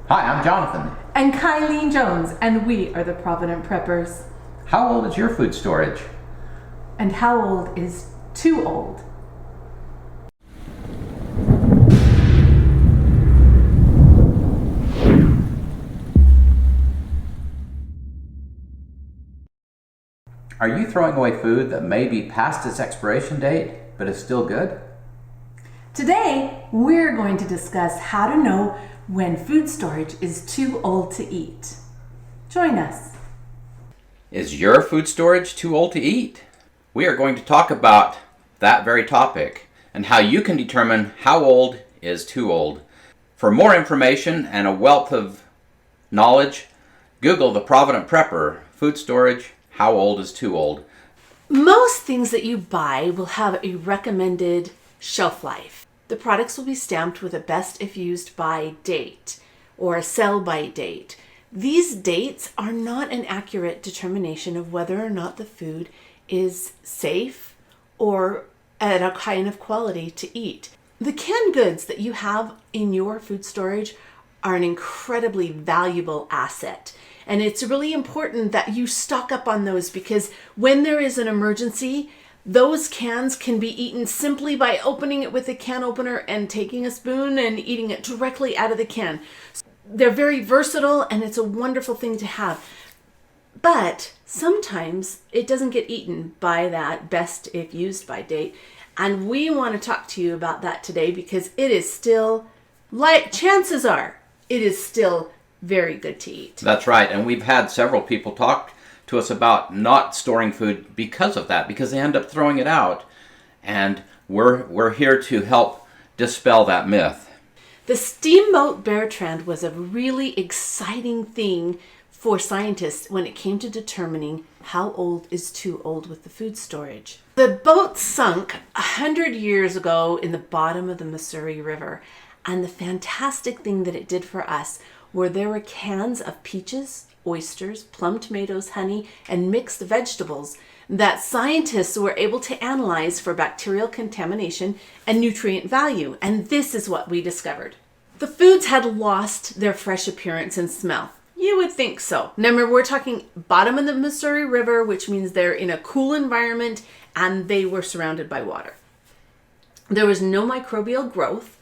Hi, I'm Jonathan. And Kylene Jones, and we are the Provident Preppers. How old is your food storage? And how old is too old? Are you throwing away food that may be past its expiration date, but is still good? Today, we're going to discuss how to know when food storage is too old to eat. Join us. Is your food storage too old to eat? We are going to talk about that very topic and how you can determine how old is too old. For more information and a wealth of knowledge, Google the Provident Prepper, food storage, how old is too old. Most things that you buy will have a recommended shelf life. The products will be stamped with a best if used by date or a sell by date. These dates are not an accurate determination of whether or not the food is safe or at a kind of quality to eat. The canned goods that you have in your food storage are an incredibly valuable asset. And it's really important that you stock up on those because when there is an emergency, those cans can be eaten simply by opening it with a can opener and taking a spoon and eating it directly out of the can. They're very versatile and it's a wonderful thing to have. But sometimes it doesn't get eaten by that best if used by date. And we want to talk to you about that today because it is still, like chances are, it is still very good to eat. That's right, and we've had several people talk to us about not storing food because of that, because they end up throwing it out. And we're here to help dispel that myth. The Steamboat Bertrand was a really exciting thing for scientists when it came to determining how old is too old with the food storage. The boat sunk 100 years ago in the bottom of the Missouri River, and the fantastic thing that it did for us were there were cans of peaches, oysters, plum tomatoes, honey, and mixed vegetables that scientists were able to analyze for bacterial contamination and nutrient value. And this is what we discovered. The foods had lost their fresh appearance and smell. You would think so. Remember, we're talking bottom of the Missouri River, which means they're in a cool environment and they were surrounded by water. There was no microbial growth.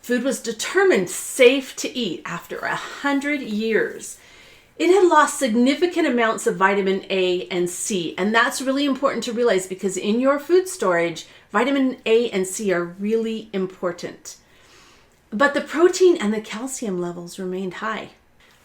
Food was determined safe to eat after 100 years. It had lost significant amounts of vitamin A and C, and that's really important to realize because in your food storage, vitamin A and C are really important. But the protein and the calcium levels remained high.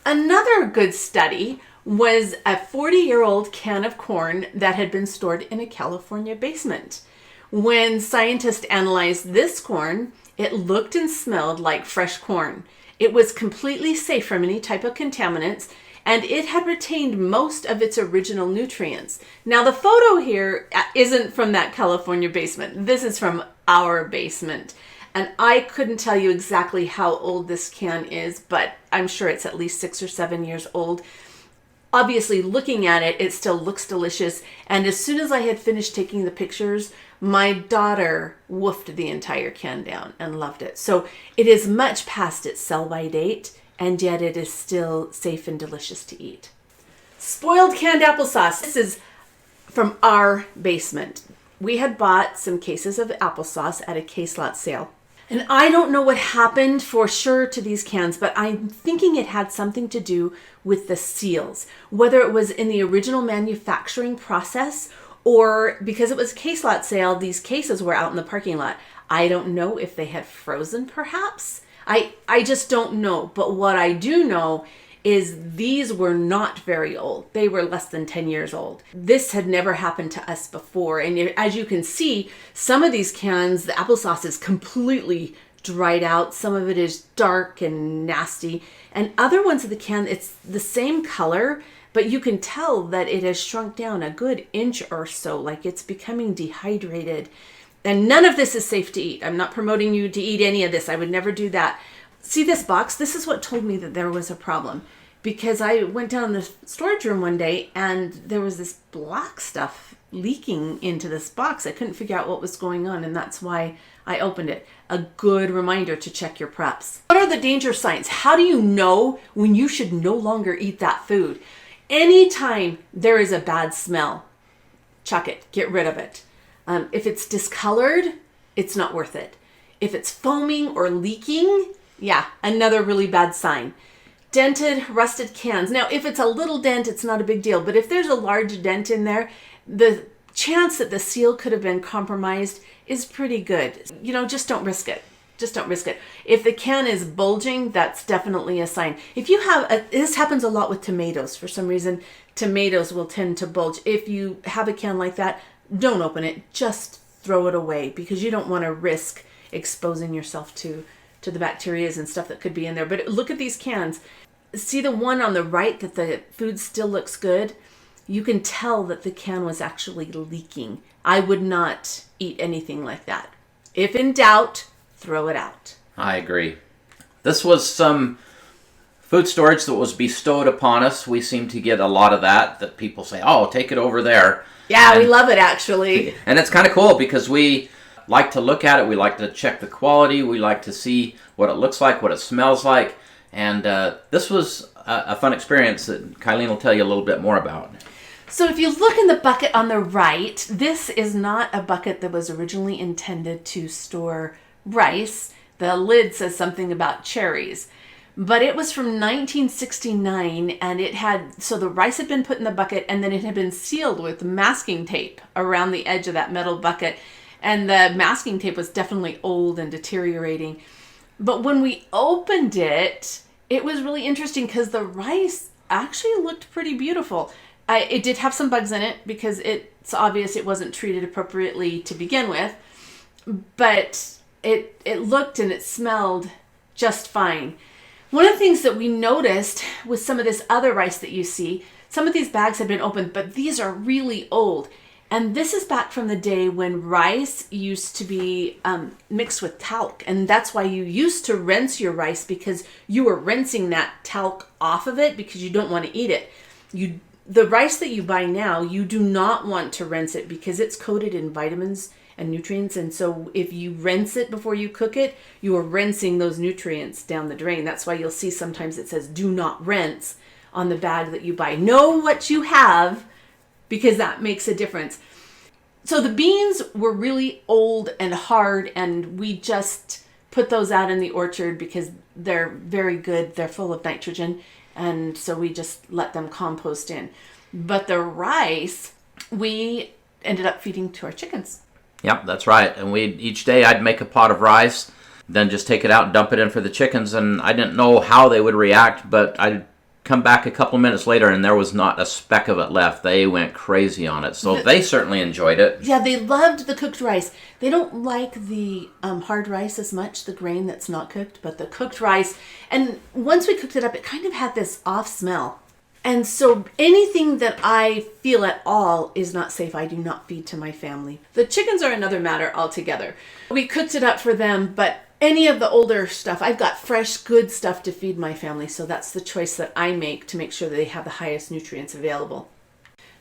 Another good study was a 40-year-old can of corn that had been stored in a California basement. When scientists analyzed this corn, it looked and smelled like fresh corn. It was completely safe from any type of contaminants, and it had retained most of its original nutrients. Now, the photo here isn't from that California basement. This is from our basement. And I couldn't tell you exactly how old this can is, but I'm sure it's at least 6 or 7 years old. Obviously, looking at it, it still looks delicious. And as soon as I had finished taking the pictures, my daughter woofed the entire can down and loved it. So it is much past its sell-by date, and yet it is still safe and delicious to eat. Spoiled canned applesauce. This is from our basement. We had bought some cases of applesauce at a case lot sale. And I don't know what happened for sure to these cans, but I'm thinking it had something to do with the seals, whether it was in the original manufacturing process or because it was a case lot sale, these cases were out in the parking lot. I don't know if they had frozen perhaps. I just don't know. But what I do know is these were not very old. They were less than 10 years old. This had never happened to us before. And as you can see, some of these cans, the applesauce is completely dried out. Some of it is dark and nasty. And other ones of the can, it's the same color, but you can tell that it has shrunk down a good inch or so, like it's becoming dehydrated. And none of this is safe to eat. I'm not promoting you to eat any of this. I would never do that. See this box? This is what told me that there was a problem. Because I went down in the storage room one day and there was this black stuff leaking into this box. I couldn't figure out what was going on, and that's why I opened it. A good reminder to check your preps. What are the danger signs? How do you know when you should no longer eat that food? Anytime there is a bad smell, chuck it, get rid of it. If it's discolored, it's not worth it. If it's foaming or leaking, yeah, another really bad sign. Dented, rusted cans. Now, if it's a little dent, it's not a big deal. But if there's a large dent in there, the chance that the seal could have been compromised is pretty good. Just don't risk it. Just don't risk it. If the can is bulging, that's definitely a sign. If you have, this happens a lot with tomatoes. For some reason, tomatoes will tend to bulge. If you have a can like that, don't open it. Just throw it away because you don't want to risk exposing yourself to the bacteria and stuff that could be in there. But look at these cans. See the one on the right that the food still looks good? You can tell that the can was actually leaking. I would not eat anything like that. If in doubt, throw it out. I agree. This was some food storage that was bestowed upon us. We seem to get a lot of that people say, oh, take it over there. Yeah, we love it actually. And it's kind of cool because we like to look at it. We like to check the quality. We like to see what it looks like, what it smells like. And this was a fun experience that Kylene will tell you a little bit more about. So if you look in the bucket on the right, this is not a bucket that was originally intended to store rice. The lid says something about cherries. But it was from 1969, and so the rice had been put in the bucket, and then it had been sealed with masking tape around the edge of that metal bucket. And the masking tape was definitely old and deteriorating. But when we opened it, it was really interesting because the rice actually looked pretty beautiful. It did have some bugs in it because it's obvious it wasn't treated appropriately to begin with. But it looked and it smelled just fine. One of the things that we noticed with some of this other rice that you see, some of these bags have been opened, but these are really old. And this is back from the day when rice used to be mixed with talc. And that's why you used to rinse your rice, because you were rinsing that talc off of it because you don't want to eat it. The rice that you buy now, you do not want to rinse it because it's coated in vitamins and nutrients. And so if you rinse it before you cook it, you are rinsing those nutrients down the drain. That's why you'll see sometimes it says do not rinse on the bag that you buy. Know what you have, because that makes a difference. So the beans were really old and hard, and we just put those out in the orchard because they're very good. They're full of nitrogen, and so we just let them compost in. But the rice, we ended up feeding to our chickens. Yep, that's right. And each day I'd make a pot of rice, then just take it out and dump it in for the chickens. And I didn't know how they would react, but I'd come back a couple minutes later and there was not a speck of it left. They went crazy on it. So they certainly enjoyed it. Yeah, they loved the cooked rice. They don't like the hard rice as much, the grain that's not cooked, but the cooked rice. And once we cooked it up, it kind of had this off smell. And so anything that I feel at all is not safe, I do not feed to my family. The chickens are another matter altogether. We cooked it up for them, but any of the older stuff, I've got fresh, good stuff to feed my family. So that's the choice that I make to make sure that they have the highest nutrients available.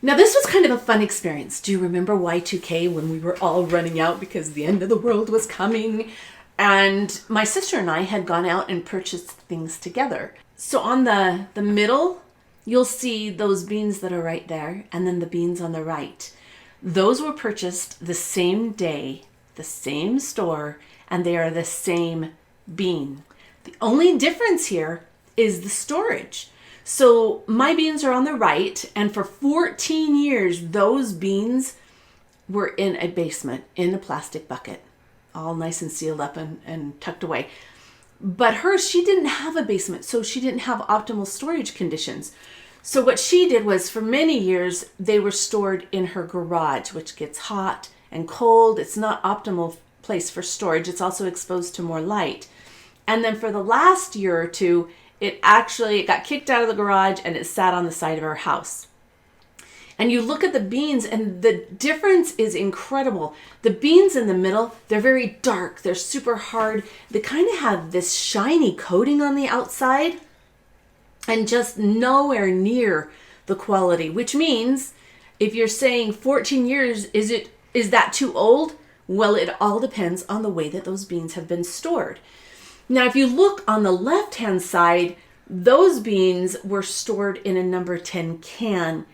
Now, this was kind of a fun experience. Do you remember Y2K when we were all running out because the end of the world was coming? And my sister and I had gone out and purchased things together. So on the middle, you'll see those beans that are right there, and then the beans on the right. Those were purchased the same day, the same store, and they are the same bean. The only difference here is the storage. So my beans are on the right, and for 14 years, those beans were in a basement, in a plastic bucket, all nice and sealed up and tucked away. But hers, she didn't have a basement, so she didn't have optimal storage conditions. So what she did was, for many years, they were stored in her garage, which gets hot and cold. It's not optimal place for storage. It's also exposed to more light. And then for the last year or two, it got kicked out of the garage and it sat on the side of our house. And you look at the beans and the difference is incredible. The beans in the middle, they're very dark. They're super hard. They kind of have this shiny coating on the outside and just nowhere near the quality, which means if you're saying 14 years, is that too old? Well, it all depends on the way that those beans have been stored. Now, if you look on the left-hand side, those beans were stored in a number 10 can.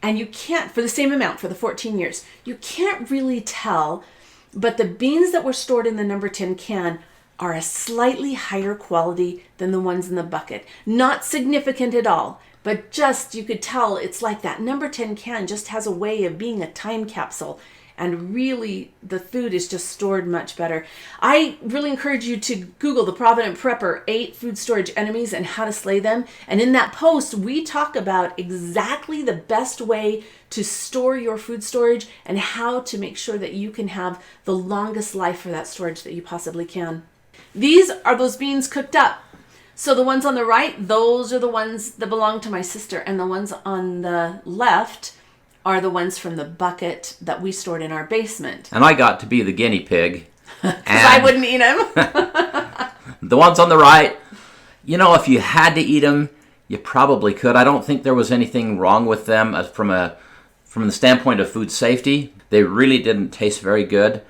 And you can't, for the same amount, for the 14 years, you can't really tell, but the beans that were stored in the number 10 can are a slightly higher quality than the ones in the bucket. Not significant at all, but just, you could tell it's like that number 10 can just has a way of being a time capsule. And really, the food is just stored much better. I really encourage you to Google the Provident Prepper 8 food storage enemies and how to slay them. And in that post, we talk about exactly the best way to store your food storage and how to make sure that you can have the longest life for that storage that you possibly can. These are those beans cooked up. So the ones on the right, those are the ones that belong to my sister. And the ones on the left are the ones from the bucket that we stored in our basement. And I got to be the guinea pig. Because I wouldn't eat them. The ones on the right, you know, if you had to eat them, you probably could. I don't think there was anything wrong with them from the standpoint of food safety. They really didn't taste very good.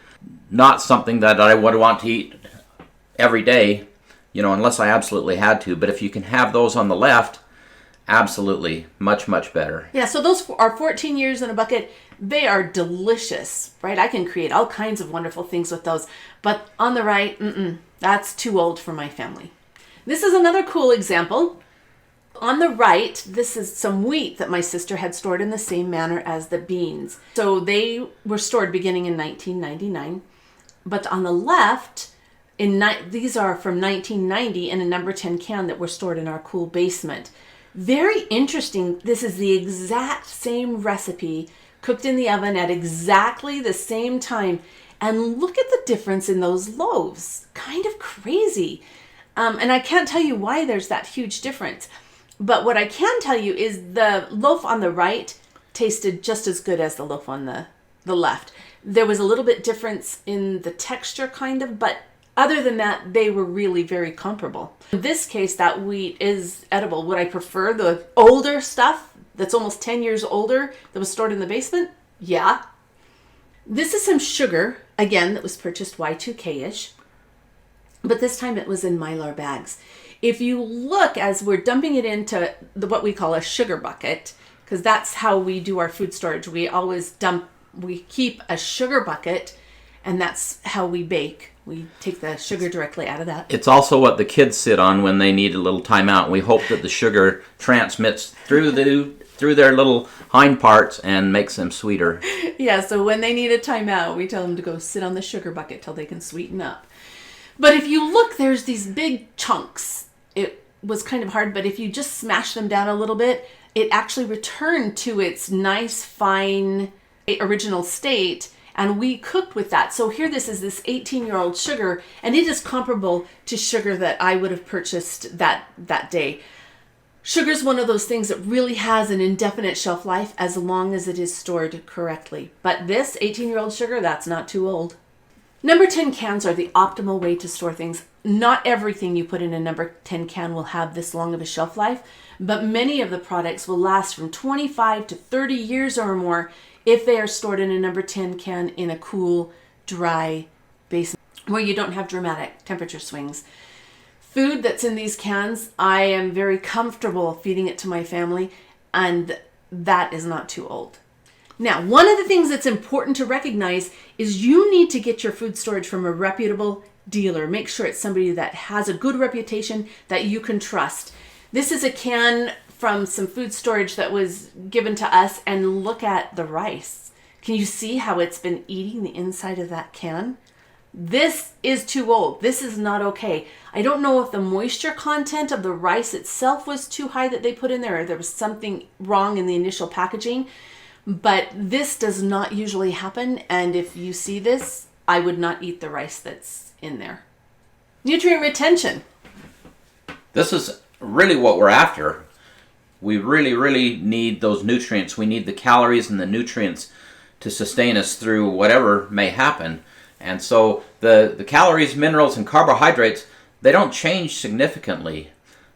Not something that I would want to eat every day, you know, unless I absolutely had to. But if you can have those on the left, absolutely, much, much better. Yeah, so those are 14 years in a bucket. They are delicious, right? I can create all kinds of wonderful things with those. But on the right, that's too old for my family. This is another cool example. On the right, this is some wheat that my sister had stored in the same manner as the beans. So they were stored beginning in 1999. But on the left, these are from 1990 in a number 10 can that were stored in our cool basement. Very interesting. This is the exact same recipe cooked in the oven at exactly the same time. And look at the difference in those loaves. Kind of crazy. And I can't tell you why there's that huge difference. But what I can tell you is the loaf on the right tasted just as good as the loaf on the left. There was a little bit difference in the texture kind of, but other than that, they were really very comparable. In this case, that wheat is edible. Would I prefer the older stuff that's almost 10 years older that was stored in the basement? Yeah. This is some sugar, again, that was purchased Y2K-ish, but this time it was in Mylar bags. If you look as we're dumping it into what we call a sugar bucket, because that's how we do our food storage. We keep a sugar bucket, and that's how we bake. We take the sugar directly out of that. It's also what the kids sit on when they need a little time out. We hope that the sugar transmits through their little hind parts and makes them sweeter. Yeah, so when they need a timeout, we tell them to go sit on the sugar bucket till they can sweeten up. But if you look, there's these big chunks. It was kind of hard, but if you just smash them down a little bit, it actually returned to its nice, fine, original state. And we cooked with that. So here this is this 18-year-old sugar, and it is comparable to sugar that I would have purchased that day. Sugar is one of those things that really has an indefinite shelf life as long as it is stored correctly. But this 18-year-old sugar, that's not too old. Number 10 cans are the optimal way to store things. Not everything you put in a number 10 can will have this long of a shelf life, but many of the products will last from 25 to 30 years or more if they are stored in a number 10 can in a cool, dry basement where you don't have dramatic temperature swings. Food that's in these cans, I am very comfortable feeding it to my family, and that is not too old. Now, one of the things that's important to recognize is you need to get your food storage from a reputable dealer. Make sure it's somebody that has a good reputation that you can trust. This is a can from some food storage that was given to us, and look at the rice. Can you see how it's been eating the inside of that can? This is too old. This is not okay. I don't know if the moisture content of the rice itself was too high that they put in there, or there was something wrong in the initial packaging, but this does not usually happen. And if you see this, I would not eat the rice that's in there. Nutrient retention. This is really what we're after. We really, really need those nutrients. We need the calories and the nutrients to sustain us through whatever may happen. And so the calories, minerals, and carbohydrates, they don't change significantly.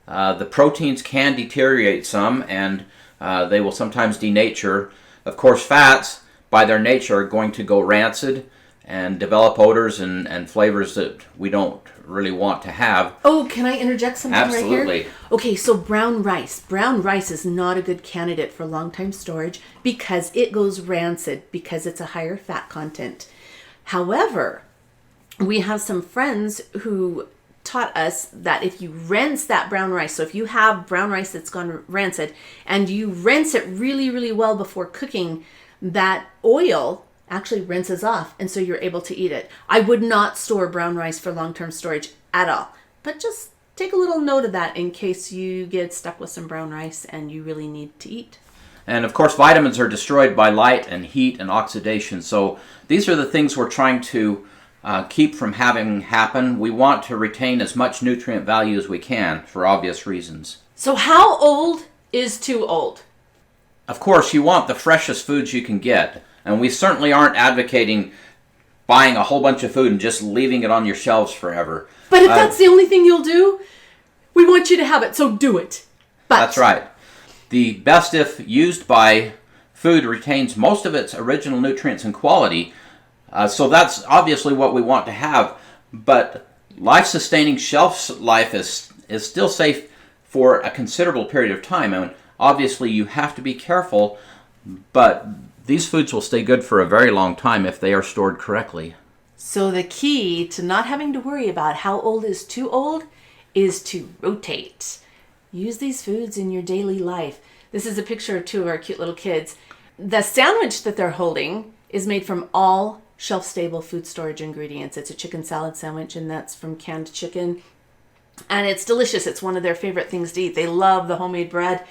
The proteins can deteriorate some, and they will sometimes denature. Of course, fats, by their nature, are going to go rancid, and develop odors and flavors that we don't really want to have. Oh, can I interject something right here? Absolutely. Okay, so brown rice. Brown rice is not a good candidate for long-time storage because it goes rancid because it's a higher fat content. However, we have some friends who taught us that if you rinse that brown rice, so if you have brown rice that's gone rancid and you rinse it really, really well before cooking, that oil actually rinses off, and so you're able to eat it. I would not store brown rice for long-term storage at all, but just take a little note of that in case you get stuck with some brown rice and you really need to eat. And of course, vitamins are destroyed by light and heat and oxidation. So these are the things we're trying to keep from having happen. We want to retain as much nutrient value as we can for obvious reasons. So how old is too old? Of course, you want the freshest foods you can get. And we certainly aren't advocating buying a whole bunch of food and just leaving it on your shelves forever. But if that's the only thing you'll do, we want you to have it, so do it. But that's right. The best if used by food retains most of its original nutrients and quality. So that's obviously what we want to have. But life-sustaining shelf life is still safe for a considerable period of time. And obviously you have to be careful, but these foods will stay good for a very long time if they are stored correctly. So the key to not having to worry about how old is too old is to rotate. Use these foods in your daily life. This is a picture of two of our cute little kids. The sandwich that they're holding is made from all shelf-stable food storage ingredients. It's a chicken salad sandwich, and that's from canned chicken. And it's delicious. It's one of their favorite things to eat. They love the homemade bread.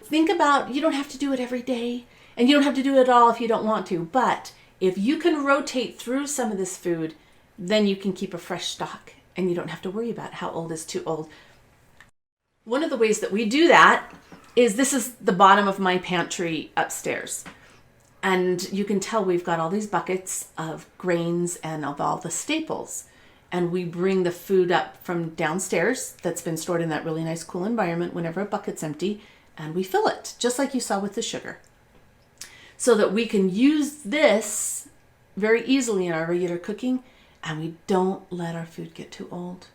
Think about, you don't have to do it every day. And you don't have to do it all if you don't want to. But if you can rotate through some of this food, then you can keep a fresh stock. And you don't have to worry about how old is too old. One of the ways that we do that is this is the bottom of my pantry upstairs. And you can tell we've got all these buckets of grains and of all the staples. And we bring the food up from downstairs that's been stored in that really nice cool environment whenever a bucket's empty. And we fill it, just like you saw with the sugar. So that we can use this very easily in our regular cooking, and we don't let our food get too old.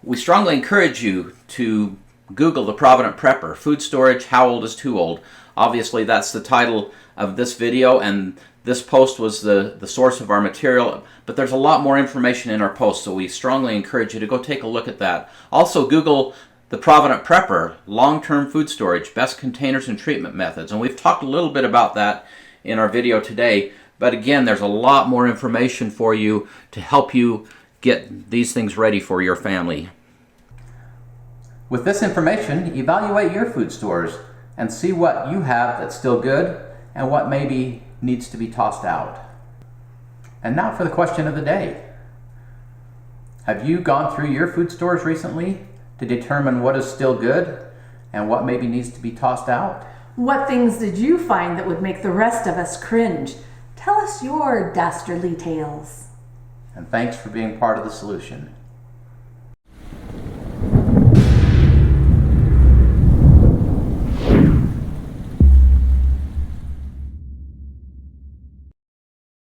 We strongly encourage you to Google the Provident Prepper, Food Storage, How Old is Too Old. Obviously that's the title of this video, and this post was the source of our material, but there's a lot more information in our post, so we strongly encourage you to go take a look at that. Also Google the Provident Prepper, Long-Term Food Storage, Best Containers and Treatment Methods, and we've talked a little bit about that in our video today, but again, there's a lot more information for you to help you get these things ready for your family. With this information, evaluate your food stores and see what you have that's still good and what maybe needs to be tossed out. And now for the question of the day. Have you gone through your food stores recently to determine what is still good and what maybe needs to be tossed out? What things did you find that would make the rest of us cringe? Tell us your dastardly tales. And thanks for being part of the solution.